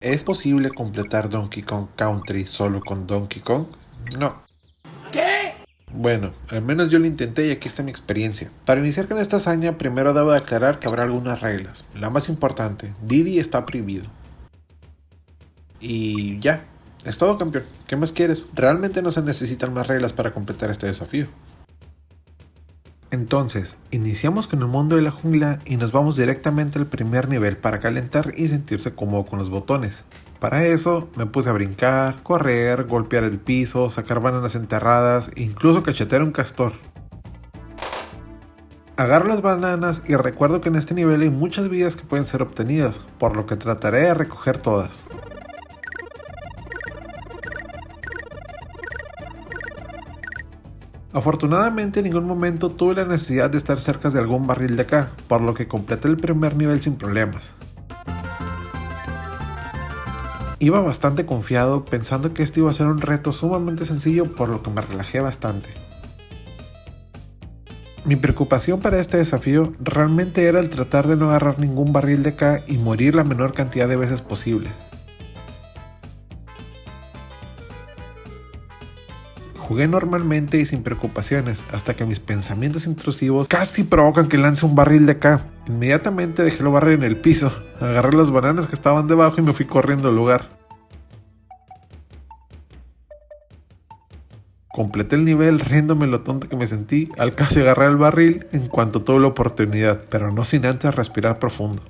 ¿Es posible completar Donkey Kong Country solo con Donkey Kong? No. ¿Qué? Bueno, al menos yo lo intenté y aquí está mi experiencia. Para iniciar con esta hazaña, primero debo aclarar que habrá algunas reglas. La más importante, Diddy está prohibido. Y ya, es todo, campeón. ¿Qué más quieres? Realmente no se necesitan más reglas para completar este desafío. Entonces, iniciamos con el mundo de la jungla y nos vamos directamente al primer nivel para calentar y sentirse cómodo con los botones. Para eso me puse a brincar, correr, golpear el piso, sacar bananas enterradas e incluso cachetear un castor. Agarro las bananas y recuerdo que en este nivel hay muchas vidas que pueden ser obtenidas, por lo que trataré de recoger todas. Afortunadamente en ningún momento tuve la necesidad de estar cerca de algún barril de acá, por lo que completé el primer nivel sin problemas. Iba bastante confiado pensando que esto iba a ser un reto sumamente sencillo, por lo que me relajé bastante. Mi preocupación para este desafío realmente era el tratar de no agarrar ningún barril de acá y morir la menor cantidad de veces posible. Jugué normalmente y sin preocupaciones, hasta que mis pensamientos intrusivos casi provocan que lance un barril de acá. Inmediatamente dejé el barril en el piso, agarré las bananas que estaban debajo y me fui corriendo al lugar. Completé el nivel riéndome lo tonto que me sentí al casi agarrar el barril en cuanto tuve la oportunidad, pero no sin antes respirar profundo.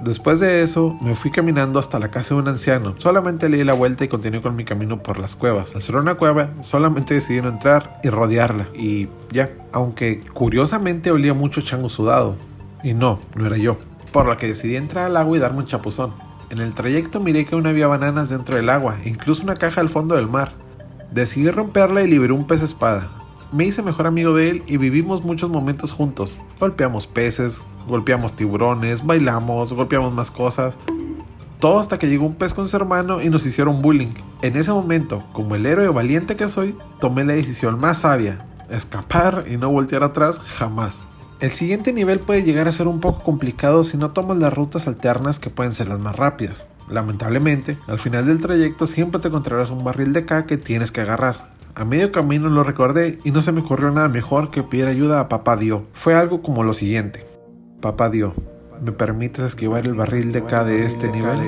Después de eso, me fui caminando hasta la casa de un anciano. Solamente le di la vuelta y continué con mi camino por las cuevas. Al ser una cueva, solamente decidí no entrar y rodearla. Y ya, aunque curiosamente olía mucho chango sudado. Y no era yo. Por lo que decidí entrar al agua y darme un chapuzón. En el trayecto miré que aún había bananas dentro del agua, e incluso una caja al fondo del mar. Decidí romperla y liberé un pez espada. Me hice mejor amigo de él y vivimos muchos momentos juntos. Golpeamos peces, golpeamos tiburones, bailamos, golpeamos más cosas. Todo hasta que llegó un pez con su hermano y nos hicieron bullying. En ese momento, como el héroe valiente que soy, tomé la decisión más sabia: escapar y no voltear atrás jamás. El siguiente nivel puede llegar a ser un poco complicado si no tomas las rutas alternas que pueden ser las más rápidas. Lamentablemente, al final del trayecto siempre te encontrarás un barril de K que tienes que agarrar. A medio camino lo recordé y no se me ocurrió nada mejor que pedir ayuda a Papá Dio. Fue algo como lo siguiente: Papá Dio, ¿me permites esquivar el barril de K de este nivel?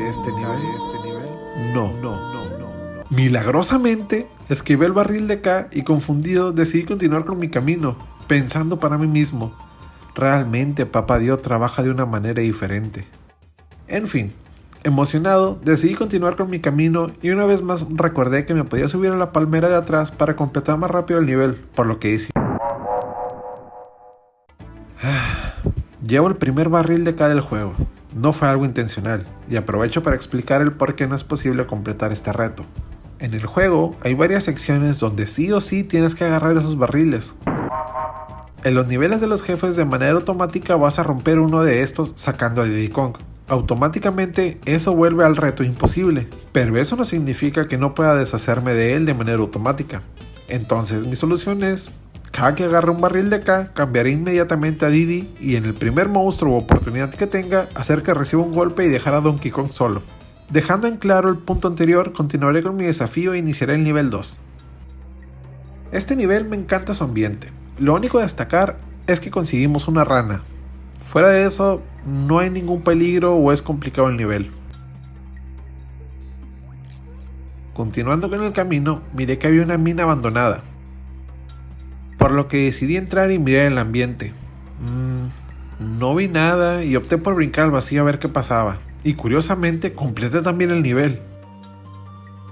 No. Milagrosamente, esquivé el barril de K y confundido decidí continuar con mi camino, pensando para mí mismo: realmente Papá Dio trabaja de una manera diferente. En fin. Emocionado, decidí continuar con mi camino y una vez más recordé que me podía subir a la palmera de atrás para completar más rápido el nivel, por lo que hice. Llevo el primer barril de cada del juego. No fue algo intencional, y aprovecho para explicar el por qué no es posible completar este reto. En el juego hay varias secciones donde sí o sí tienes que agarrar esos barriles. En los niveles de los jefes de manera automática vas a romper uno de estos sacando a Diddy Kong. Automáticamente eso vuelve al reto imposible, pero eso no significa que no pueda deshacerme de él de manera automática. Entonces mi solución es: cada que agarre un barril de acá, cambiaré inmediatamente a Diddy y en el primer monstruo u oportunidad que tenga, hacer que reciba un golpe y dejar a Donkey Kong solo. Dejando en claro el punto anterior, continuaré con mi desafío e iniciaré el nivel 2. Este nivel me encanta su ambiente. Lo único a destacar es que conseguimos una rana. Fuera de eso, no hay ningún peligro o es complicado el nivel. Continuando con el camino, miré que había una mina abandonada, por lo que decidí entrar y mirar el ambiente. No vi nada y opté por brincar al vacío a ver qué pasaba, y curiosamente completé también el nivel.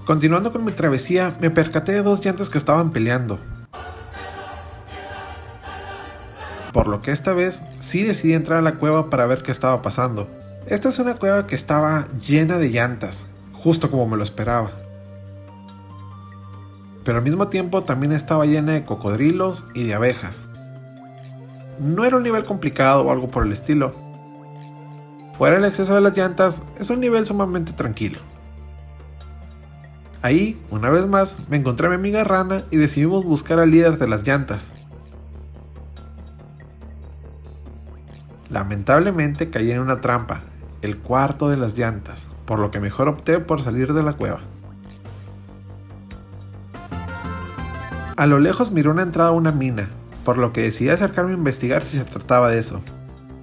Continuando con mi travesía, me percaté de dos llantas que estaban peleando, por lo que esta vez sí decidí entrar a la cueva para ver qué estaba pasando. Esta es una cueva que estaba llena de llantas, justo como me lo esperaba. Pero al mismo tiempo también estaba llena de cocodrilos y de abejas. No era un nivel complicado o algo por el estilo. Fuera del exceso de las llantas, es un nivel sumamente tranquilo. Ahí, una vez más, me encontré a mi amiga Rana y decidimos buscar al líder de las llantas. Lamentablemente caí en una trampa, el cuarto de las llantas, por lo que mejor opté por salir de la cueva. A lo lejos miré una entrada a una mina, por lo que decidí acercarme a investigar si se trataba de eso.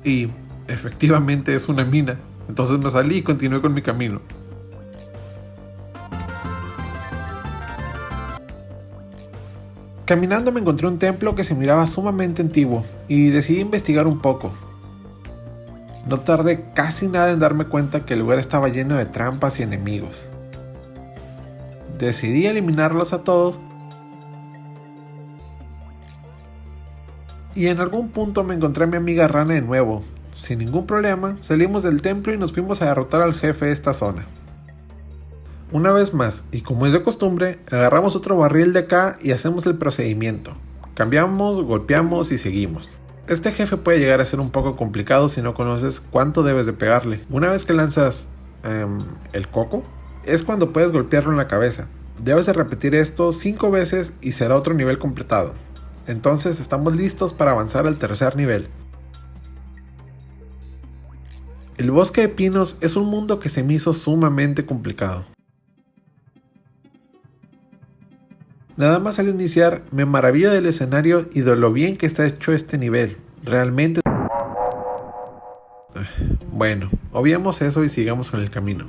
Y efectivamente es una mina, entonces me salí y continué con mi camino. Caminando me encontré un templo que se miraba sumamente antiguo y decidí investigar un poco. No tardé casi nada en darme cuenta que el lugar estaba lleno de trampas y enemigos. Decidí eliminarlos a todos y en algún punto me encontré a mi amiga Rana de nuevo. Sin ningún problema, salimos del templo y nos fuimos a derrotar al jefe de esta zona. Una vez más, y como es de costumbre, agarramos otro barril de acá y hacemos el procedimiento. Cambiamos, golpeamos y seguimos. Este jefe puede llegar a ser un poco complicado si no conoces cuánto debes de pegarle. Una vez que lanzas el coco, es cuando puedes golpearlo en la cabeza. Debes de repetir esto 5 veces y será otro nivel completado. Entonces estamos listos para avanzar al tercer nivel. El bosque de pinos es un mundo que se me hizo sumamente complicado. Nada más al iniciar me maravillo del escenario y de lo bien que está hecho este nivel. Realmente... Bueno, obviemos eso y sigamos con el camino.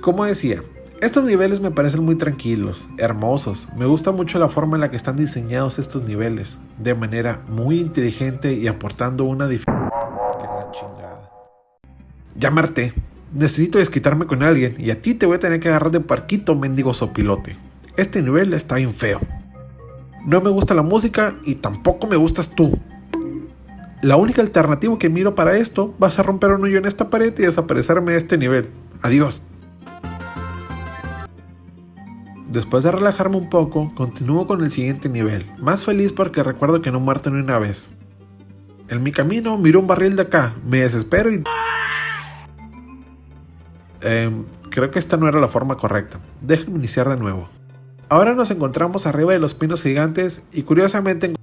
Como decía, estos niveles me parecen muy tranquilos, hermosos. Me gusta mucho la forma en la que están diseñados estos niveles, de manera muy inteligente y aportando una dificultad que la chingada. Ya me harté. Necesito desquitarme con alguien y a ti te voy a tener que agarrar de parquito, mendigo sopilote. Este nivel está bien feo. No me gusta la música y tampoco me gustas tú. La única alternativa que miro para esto va a ser romper un hoyo en esta pared y desaparecerme de este nivel. Adiós. Después de relajarme un poco, continúo con el siguiente nivel, más feliz porque recuerdo que no he muerto ni una vez. En mi camino miro un barril de acá, me desespero y... creo que esta no era la forma correcta. Déjenme iniciar de nuevo. Ahora nos encontramos arriba de los pinos gigantes y curiosamente...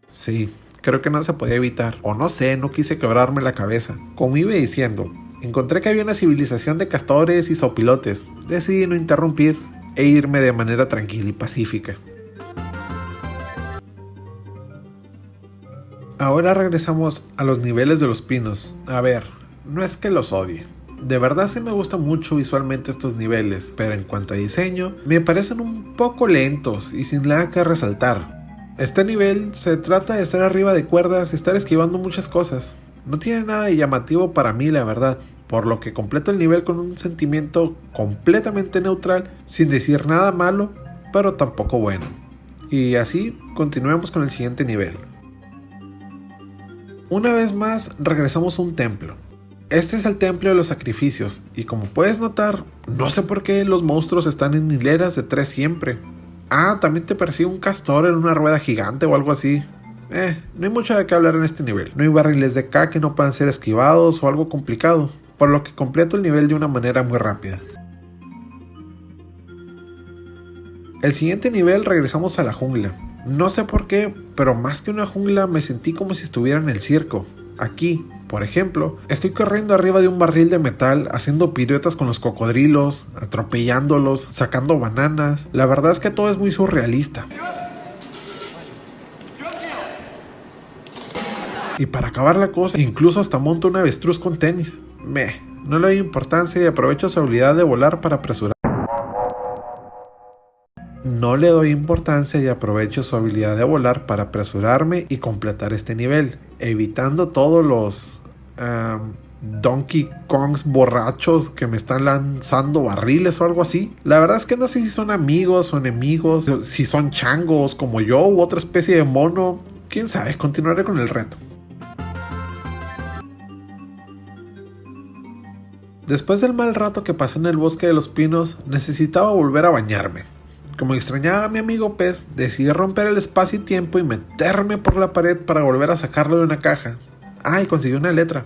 Sí, creo que no se podía evitar. O no sé, no quise quebrarme la cabeza. Como iba diciendo, encontré que había una civilización de castores y sopilotes. Decidí no interrumpir e irme de manera tranquila y pacífica. Ahora regresamos a los niveles de los pinos. A ver, no es que los odie. De verdad sí me gustan mucho visualmente estos niveles, pero en cuanto a diseño, me parecen un poco lentos y sin nada que resaltar. Este nivel se trata de estar arriba de cuerdas y estar esquivando muchas cosas. No tiene nada de llamativo para mí, la verdad, por lo que completo el nivel con un sentimiento completamente neutral, sin decir nada malo, pero tampoco bueno. Y así continuemos con el siguiente nivel. Una vez más regresamos a un templo. Este es el templo de los sacrificios y como puedes notar, no sé por qué los monstruos están en hileras de 3 siempre. Ah, también te persigue un castor en una rueda gigante o algo así. No hay mucho de qué hablar en este nivel. No hay barriles de K que no puedan ser esquivados o algo complicado, por lo que completo el nivel de una manera muy rápida. El siguiente nivel regresamos a la jungla. No sé por qué, pero más que una jungla me sentí como si estuviera en el circo. Aquí, por ejemplo, estoy corriendo arriba de un barril de metal, haciendo piruetas con los cocodrilos, atropellándolos, sacando bananas. La verdad es que todo es muy surrealista. Y para acabar la cosa, incluso hasta monto un avestruz con tenis. No le doy importancia y aprovecho su habilidad de volar para apresurar. No le doy importancia y aprovecho su habilidad de volar para apresurarme y completar este nivel, evitando todos los Donkey Kongs borrachos que me están lanzando barriles o algo así. La verdad es que no sé si son amigos o enemigos, si son changos como yo u otra especie de mono. Quién sabe, continuaré con el reto. Después del mal rato que pasé en el bosque de los pinos, necesitaba volver a bañarme. Como extrañaba a mi amigo pez, decidí romper el espacio y tiempo y meterme por la pared para volver a sacarlo de una caja. Y conseguí una letra.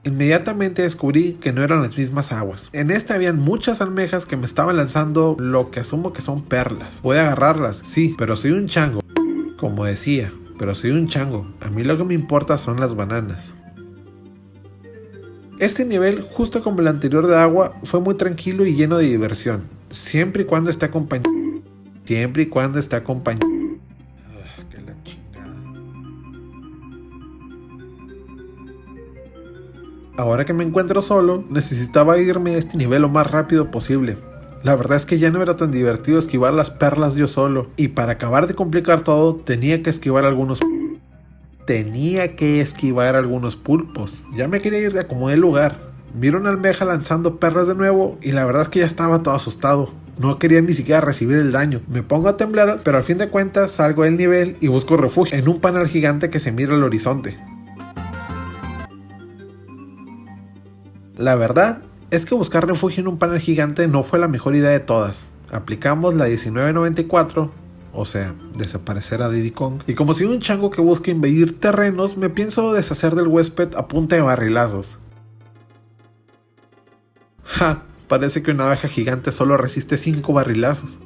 Inmediatamente descubrí que no eran las mismas aguas. En esta habían muchas almejas que me estaban lanzando lo que asumo que son perlas. Voy a agarrarlas, sí, pero soy un chango. Como decía, pero soy un chango, a mí lo que me importa son las bananas. Este nivel, justo como el anterior de agua, fue muy tranquilo y lleno de diversión, siempre y cuando esté acompañado. Siempre y cuando esté acompañado. Que la chingada. Ahora que me encuentro solo, necesitaba irme a este nivel lo más rápido posible. La verdad es que ya no era tan divertido esquivar las perlas yo solo, y para acabar de complicar todo, tenía que esquivar algunos pulpos. Ya me quería ir de acomodé el lugar. Miro una almeja lanzando perlas de nuevo y la verdad es que ya estaba todo asustado. No quería ni siquiera recibir el daño. Me pongo a temblar, pero al fin de cuentas salgo del nivel y busco refugio en un panel gigante que se mira al horizonte. La verdad es que buscar refugio en un panel gigante no fue la mejor idea de todas. Aplicamos la 1994, o sea, desaparecer a Diddy Kong, y como soy un chango que busca invadir terrenos, me pienso deshacer del huésped a punta de barrilazos. ¡Ja! Parece que una abeja gigante solo resiste 5 barrilazos.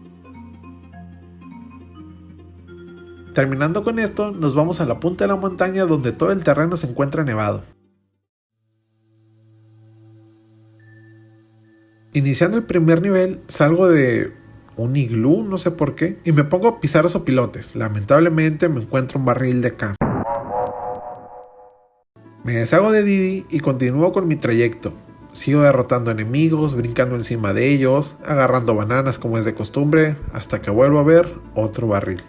Terminando con esto, nos vamos a la punta de la montaña donde todo el terreno se encuentra nevado. Iniciando el primer nivel, salgo de un iglú, no sé por qué, y me pongo a pisar sopilotes. Lamentablemente me encuentro un barril de acá. Me deshago de Diddy y continúo con mi trayecto. Sigo derrotando enemigos, brincando encima de ellos, agarrando bananas como es de costumbre, hasta que vuelvo a ver otro barril.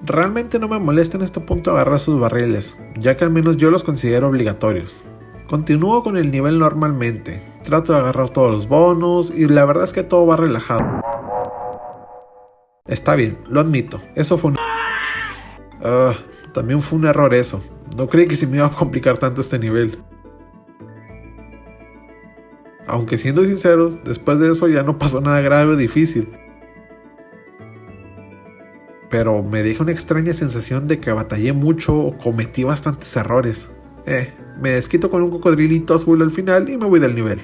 Realmente no me molesta en este punto agarrar sus barriles, ya que al menos yo los considero obligatorios. Continúo con el nivel normalmente, trato de agarrar todos los bonos y la verdad es que todo va relajado. Está bien, lo admito, eso fue un... también fue un error eso. No creí que se me iba a complicar tanto este nivel. Aunque siendo sinceros, después de eso ya no pasó nada grave o difícil. Pero me deja una extraña sensación de que batallé mucho o cometí bastantes errores. Me desquito con un cocodrilito azul al final y me voy del nivel.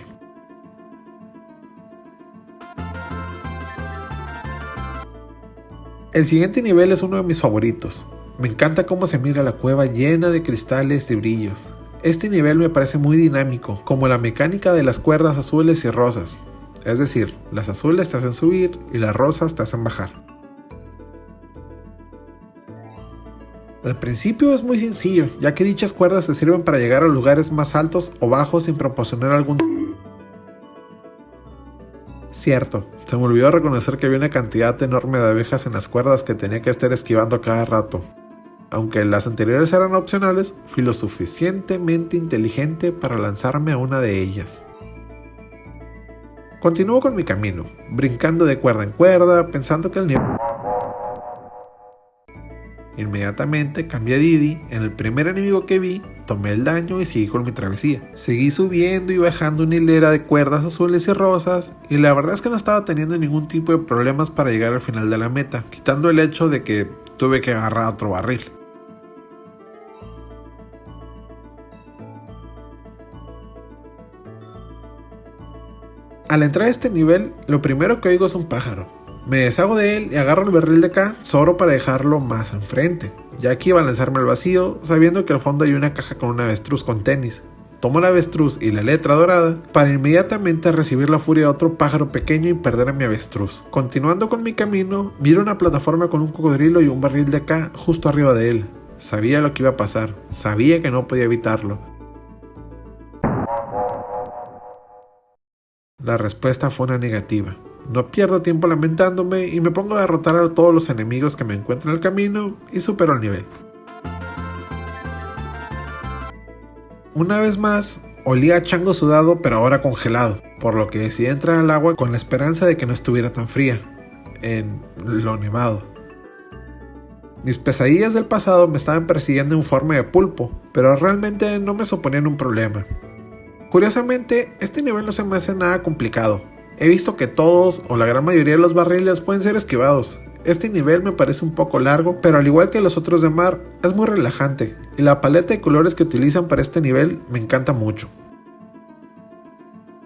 El siguiente nivel es uno de mis favoritos. Me encanta cómo se mira la cueva llena de cristales y brillos. Este nivel me parece muy dinámico, como la mecánica de las cuerdas azules y rosas. Es decir, las azules te hacen subir y las rosas te hacen bajar. Al principio es muy sencillo, ya que dichas cuerdas te sirven para llegar a lugares más altos o bajos sin proporcionar algún... Cierto, se me olvidó reconocer que había una cantidad enorme de abejas en las cuerdas que tenía que estar esquivando cada rato. Aunque las anteriores eran opcionales, fui lo suficientemente inteligente para lanzarme a una de ellas. Continúo con mi camino, brincando de cuerda en cuerda, pensando que el nivel... Inmediatamente cambié a Diddy, en el primer enemigo que vi, tomé el daño y seguí con mi travesía. Seguí subiendo y bajando una hilera de cuerdas azules y rosas, y la verdad es que no estaba teniendo ningún tipo de problemas para llegar al final de la meta, quitando el hecho de que tuve que agarrar otro barril. Al entrar a este nivel, lo primero que oigo es un pájaro. Me deshago de él y agarro el barril de acá solo para dejarlo más enfrente, ya que iba a lanzarme al vacío sabiendo que al fondo hay una caja con un avestruz con tenis. Tomo el avestruz y la letra dorada para inmediatamente recibir la furia de otro pájaro pequeño y perder a mi avestruz. Continuando con mi camino, miro una plataforma con un cocodrilo y un barril de acá justo arriba de él. Sabía lo que iba a pasar, sabía que no podía evitarlo. La respuesta fue una negativa. No pierdo tiempo lamentándome y me pongo a derrotar a todos los enemigos que me encuentro en el camino y supero el nivel. Una vez más, olía a chango sudado pero ahora congelado, por lo que decidí entrar al agua con la esperanza de que no estuviera tan fría, en lo nevado. Mis pesadillas del pasado me estaban persiguiendo en forma de pulpo, pero realmente no me suponían un problema. Curiosamente, este nivel no se me hace nada complicado. He visto que todos o la gran mayoría de los barriles pueden ser esquivados. Este nivel me parece un poco largo, pero al igual que los otros de mar, es muy relajante y la paleta de colores que utilizan para este nivel me encanta mucho.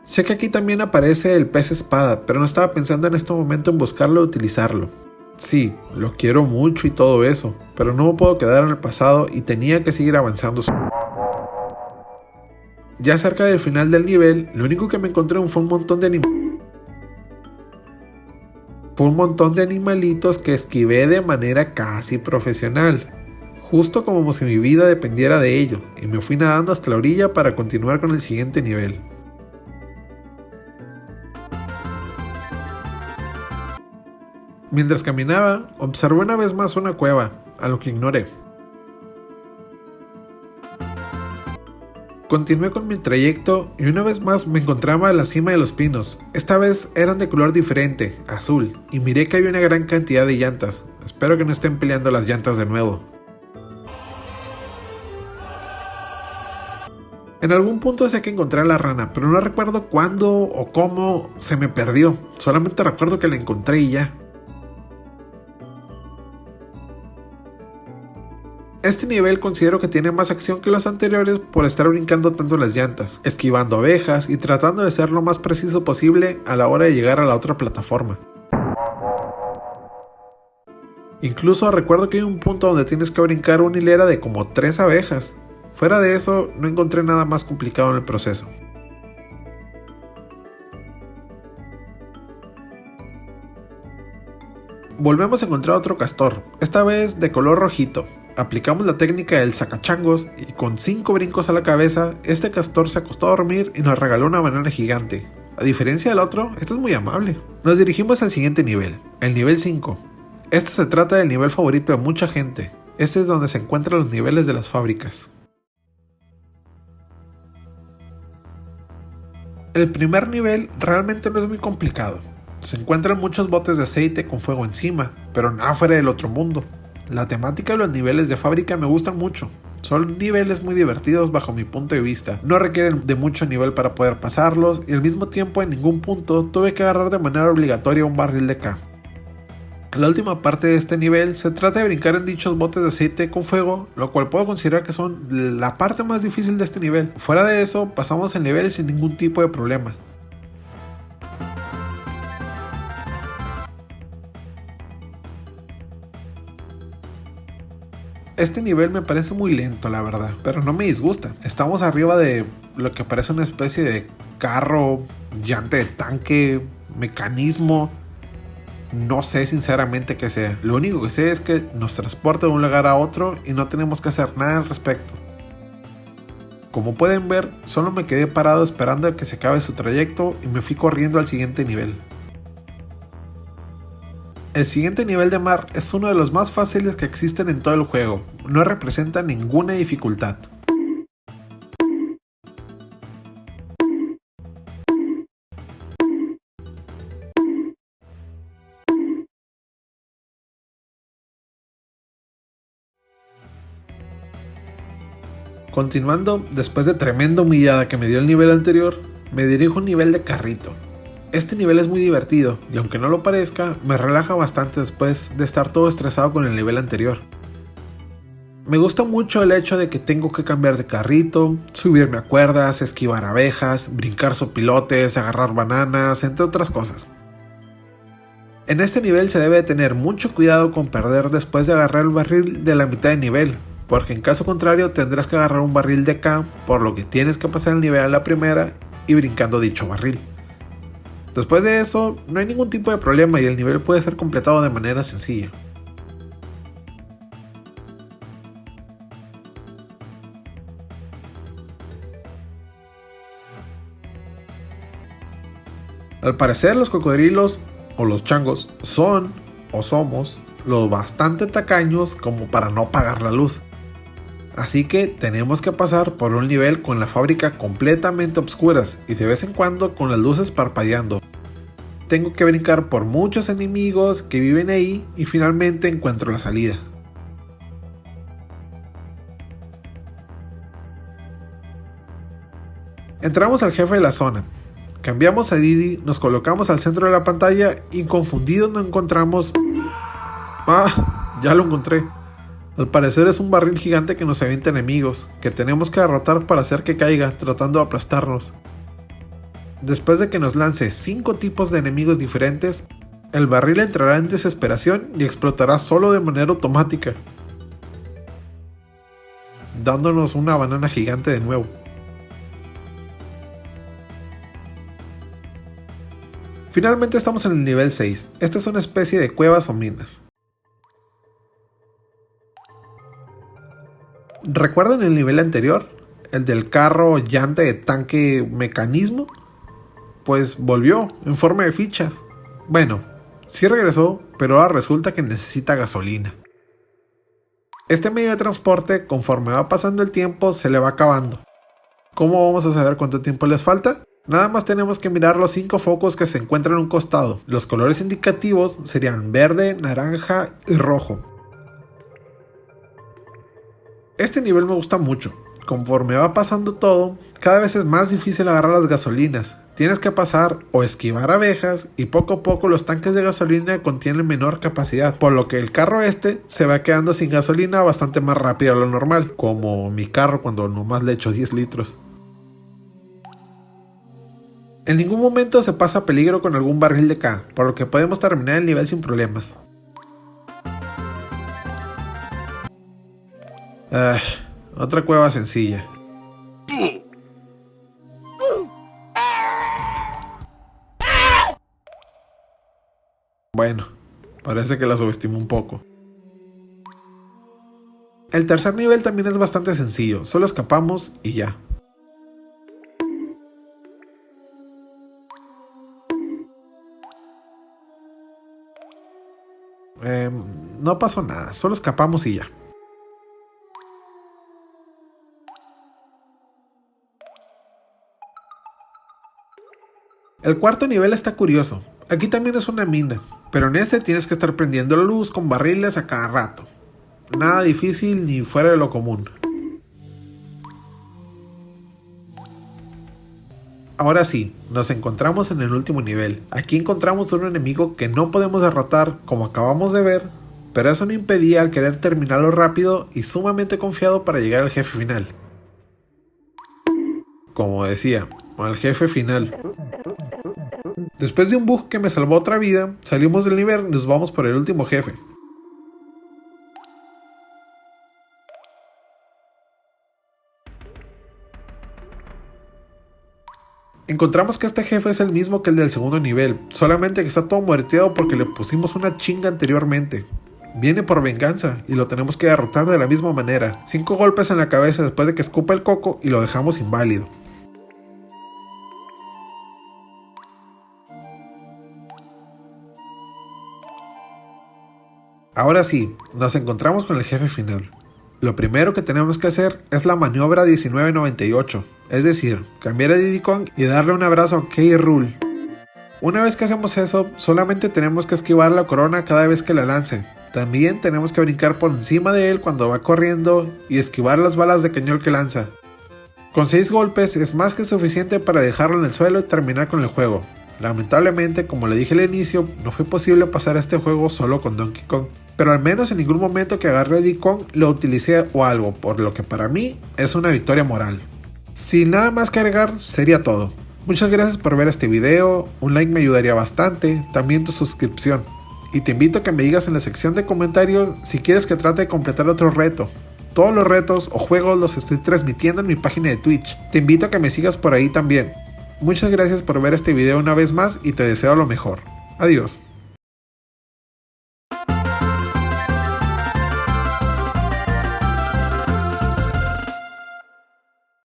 Sé que aquí también aparece el pez espada, pero no estaba pensando en este momento en buscarlo o utilizarlo. Sí, lo quiero mucho y todo eso, pero no me puedo quedar en el pasado y tenía que seguir avanzando. Ya cerca del final del nivel, lo único que me encontré fue un montón de animalitos que esquivé de manera casi profesional, justo como si mi vida dependiera de ello, y me fui nadando hasta la orilla para continuar con el siguiente nivel. Mientras caminaba, observé una vez más una cueva, a lo que ignoré. Continué con mi trayecto y una vez más me encontraba a la cima de los pinos. Esta vez eran de color diferente, azul, y miré que había una gran cantidad de llantas. Espero que no estén peleando las llantas de nuevo. En algún punto sé que encontré a la rana, pero no recuerdo cuándo o cómo se me perdió. Solamente recuerdo que la encontré y ya. Este nivel considero que tiene más acción que los anteriores por estar brincando tanto las llantas, esquivando abejas y tratando de ser lo más preciso posible a la hora de llegar a la otra plataforma. Incluso recuerdo que hay un punto donde tienes que brincar una hilera de como 3 abejas. Fuera de eso, no encontré nada más complicado en el proceso. Volvemos a encontrar otro castor, esta vez de color rojito. Aplicamos la técnica del sacachangos y con 5 brincos a la cabeza, este castor se acostó a dormir y nos regaló una banana gigante. A diferencia del otro, este es muy amable. Nos dirigimos al siguiente nivel, el nivel 5. Este se trata del nivel favorito de mucha gente. Este es donde se encuentran los niveles de las fábricas. El primer nivel realmente no es muy complicado. Se encuentran muchos botes de aceite con fuego encima, pero nada fuera del otro mundo. La temática de los niveles de fábrica me gustan mucho. Son niveles muy divertidos bajo mi punto de vista. No requieren de mucho nivel para poder pasarlos y al mismo tiempo en ningún punto tuve que agarrar de manera obligatoria un barril de K. La última parte de este nivel se trata de brincar en dichos botes de aceite con fuego, lo cual puedo considerar que son la parte más difícil de este nivel. Fuera de eso, pasamos el nivel sin ningún tipo de problema. Este nivel me parece muy lento, la verdad, pero no me disgusta. Estamos arriba de lo que parece una especie de carro, llanta de tanque, mecanismo. No sé sinceramente qué sea. Lo único que sé es que nos transporta de un lugar a otro y no tenemos que hacer nada al respecto. Como pueden ver, solo me quedé parado esperando a que se acabe su trayecto y me fui corriendo al siguiente nivel. El siguiente nivel de mar es uno de los más fáciles que existen en todo el juego, no representa ninguna dificultad. Continuando, después de tremenda humillada que me dio el nivel anterior, me dirijo a un nivel de carrito. Este nivel es muy divertido y aunque no lo parezca, me relaja bastante después de estar todo estresado con el nivel anterior. Me gusta mucho el hecho de que tengo que cambiar de carrito, subirme a cuerdas, esquivar abejas, brincar sopilotes, agarrar bananas, entre otras cosas. En este nivel se debe de tener mucho cuidado con perder después de agarrar el barril de la mitad de nivel, porque en caso contrario tendrás que agarrar un barril de K, por lo que tienes que pasar el nivel a la primera y brincando dicho barril. Después de eso, no hay ningún tipo de problema y el nivel puede ser completado de manera sencilla. Al parecer los cocodrilos, o los changos, son, o somos, lo bastante tacaños como para no pagar la luz. Así que tenemos que pasar por un nivel con la fábrica completamente oscuras y de vez en cuando con las luces parpadeando. Tengo que brincar por muchos enemigos que viven ahí y finalmente encuentro la salida. Entramos al jefe de la zona. Cambiamos a Didi, nos colocamos al centro de la pantalla y confundidos nos encontramos... ¡Ah! Ya lo encontré. Al parecer es un barril gigante que nos avienta enemigos, que tenemos que derrotar para hacer que caiga, tratando de aplastarnos. Después de que nos lance 5 tipos de enemigos diferentes, el barril entrará en desesperación y explotará solo de manera automática, dándonos una banana gigante de nuevo. Finalmente estamos en el nivel 6. Esta es una especie de cuevas o minas. ¿Recuerdan el nivel anterior? El del carro, llanta de tanque, mecanismo. Pues volvió en forma de fichas. Bueno, sí regresó, pero ahora resulta que necesita gasolina. Este medio de transporte, conforme va pasando el tiempo, se le va acabando. ¿Cómo vamos a saber cuánto tiempo les falta? Nada más tenemos que mirar los 5 focos que se encuentran a un costado. Los colores indicativos serían verde, naranja y rojo. Este nivel me gusta mucho. Conforme va pasando todo, cada vez es más difícil agarrar las gasolinas. Tienes que pasar o esquivar abejas y poco a poco los tanques de gasolina contienen menor capacidad, por lo que el carro se va quedando sin gasolina bastante más rápido de lo normal, como mi carro cuando nomás le echo 10 litros. En ningún momento se pasa peligro con algún barril de K, por lo que podemos terminar el nivel sin problemas. Otra cueva sencilla. Bueno, parece que la subestimé un poco. El tercer nivel también es bastante sencillo, solo escapamos y ya. No pasó nada, solo escapamos y ya. El cuarto nivel está curioso. Aquí también es una mina, pero en este tienes que estar prendiendo la luz con barriles a cada rato. Nada difícil ni fuera de lo común. Ahora sí, nos encontramos en el último nivel. Aquí encontramos un enemigo que no podemos derrotar como acabamos de ver, pero eso no impedía al querer terminarlo rápido y sumamente confiado para llegar al jefe final. Como decía, al jefe final. Después de un bug que me salvó otra vida, salimos del nivel y nos vamos por el último jefe. Encontramos que este jefe es el mismo que el del segundo nivel, solamente que está todo muerteado porque le pusimos una chinga anteriormente. Viene por venganza y lo tenemos que derrotar de la misma manera. 5 golpes en la cabeza después de que escupa el coco y lo dejamos inválido. Ahora sí, nos encontramos con el jefe final. Lo primero que tenemos que hacer es la maniobra 1998, es decir, cambiar a Diddy Kong y darle un abrazo a K. Rool. Una vez que hacemos eso, solamente tenemos que esquivar la corona cada vez que la lance. También tenemos que brincar por encima de él cuando va corriendo y esquivar las balas de cañón que lanza. Con 6 golpes es más que suficiente para dejarlo en el suelo y terminar con el juego. Lamentablemente, como le dije al inicio, no fue posible pasar este juego solo con Donkey Kong. Pero al menos en ningún momento que agarré a Diddy Kong lo utilicé o algo, por lo que para mí es una victoria moral. Sin nada más que agregar, sería todo. Muchas gracias por ver este video, un like me ayudaría bastante, también tu suscripción. Y te invito a que me digas en la sección de comentarios si quieres que trate de completar otro reto. Todos los retos o juegos los estoy transmitiendo en mi página de Twitch. Te invito a que me sigas por ahí también. Muchas gracias por ver este video una vez más y te deseo lo mejor. Adiós.